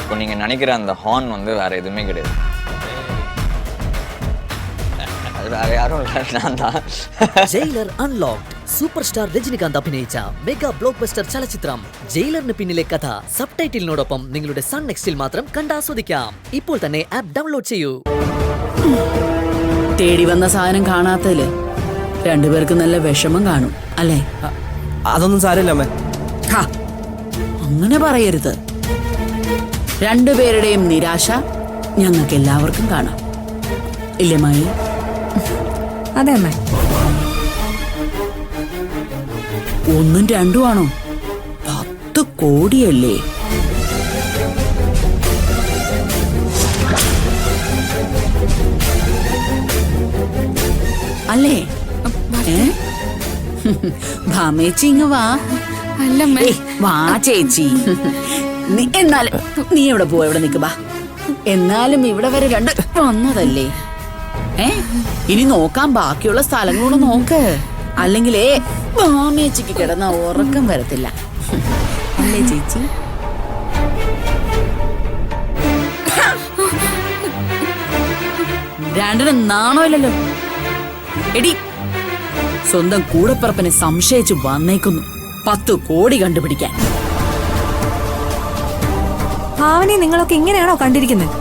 இப்போ நீங்கள் நினைக்கிற அந்த ஹார்ன் வந்து வேறு எதுவுமே கிடையாது. அது வேறு யாரும் இல்லை, நான் தான். Jailer unlocked super star Rajinikanth അഭിനയിച്ച മെഗാ ബ്ലോക്ക് ബസ്റ്റർ ചലച്ചിത്രം ജയിലറിന് പിന്നിലെ കഥ സബ്ടൈറ്റിലിനോടൊപ്പം നിങ്ങളുടെ സൺ നെക്സ്റ്റിൽ മാത്രം കണ്ടാസ്വദിക്കാം. ഇപ്പോൾ തന്നെ ആപ്പ് ഡൗൺലോഡ് ചെയ്യൂ. തേടി വന്ന സാധനം കാണാത്തതില് രണ്ടുപേർക്ക് നല്ല വിഷമം കാണും അല്ലേ? അതൊന്നും സാരമില്ല അമ്മേ. അങ്ങനെ പറയരുത്. രണ്ടുപേരുടെയും നിരാശ ഞങ്ങൾക്ക് എല്ലാവർക്കും കാണാം, ഇല്ലേ മായി? അതെ അമ്മേ. ഒന്നും രണ്ടും ആണോ? 10 കോടിയല്ലേ? അല്ലേ? ഭാമേച്ചി ഇങ്ങ് വാ. അല്ലമ്മേ. വാ ചേച്ചി. എന്നാലും നീ എവിടെ പോവാ? എവിടെ നിക്ക് ബാ. എന്നാലും ഇവിടെ വരെ രണ്ട് വന്നതല്ലേ? ഇനി നോക്കാൻ ബാക്കിയുള്ള സ്ഥലങ്ങളോട് നോക്ക്. അല്ലെങ്കിലേ ഭാമേച്ചിക്ക് കിടന്ന ഉറക്കം വരത്തില്ല, അല്ലേ ചേച്ചി? രണ്ടിനും നാണോ ഇല്ലല്ലോ. എടി, സ്വന്തം കൂടപ്പിറപ്പിനെ സംശയിച്ചു വന്നേക്കുന്നു 10 കോടി കണ്ടുപിടിക്കാൻ. ഭാവനെ നിങ്ങളൊക്കെ ഇങ്ങനെയാണോ കണ്ടിരിക്കുന്നത്?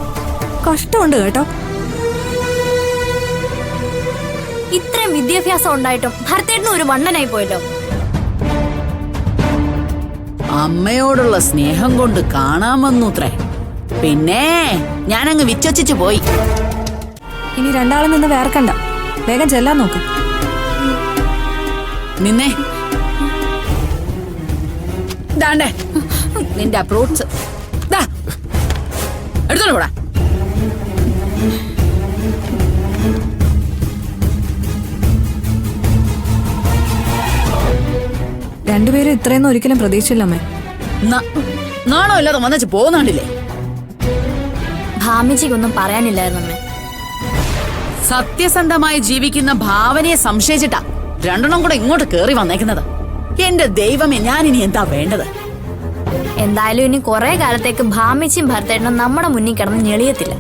കഷ്ടമുണ്ട് കേട്ടോ. ഇത്രയും വിദ്യാഭ്യാസം ഉണ്ടായിട്ടും ഭർത്തേട്ടനും ഒരു വണ്ണനായി പോയല്ലോ. അമ്മയോടുള്ള സ്നേഹം കൊണ്ട് കാണാൻ വന്നുത്രേ. പിന്നെ ഞാനങ്ങ് വിശ്വസിച്ചു പോയി. ഇനി രണ്ടാളിൽ നിന്ന് വേർക്കണ്ട, വേഗം ചെല്ലാൻ നോക്ക്. നിന്നെ ദാണ്ടേ നിന്റെ അപ്രോച്ച് എടുത്തോളൂ കൂടാ. രണ്ടുപേരും ഇത്രയൊന്നും ഒരിക്കലും പ്രതീക്ഷിച്ചില്ലമ്മേ. നാണോ ഇല്ലാതെ വന്നു പോകുന്നുണ്ടില്ലേ? ഭാമിജിക്കൊന്നും പറയാനില്ലായിരുന്നു. സത്യസന്ധമായി ജീവിക്കുന്ന ഭാവനയെ സംശയിച്ചിട്ടാ രണ്ടെണ്ണം കൂടെ ഇങ്ങോട്ട് കേറി വന്നേക്കുന്നത്. എന്റെ ദൈവമേ, ഞാനിനി എന്താ വേണ്ടത്? എന്തായാലും ഇനി കുറെ കാലത്തേക്ക് ഭാമിച്ചിയും ഭർത്തേട്ടനും നമ്മുടെ മുന്നിൽ കിടന്ന് ഞെളിയത്തില്ല.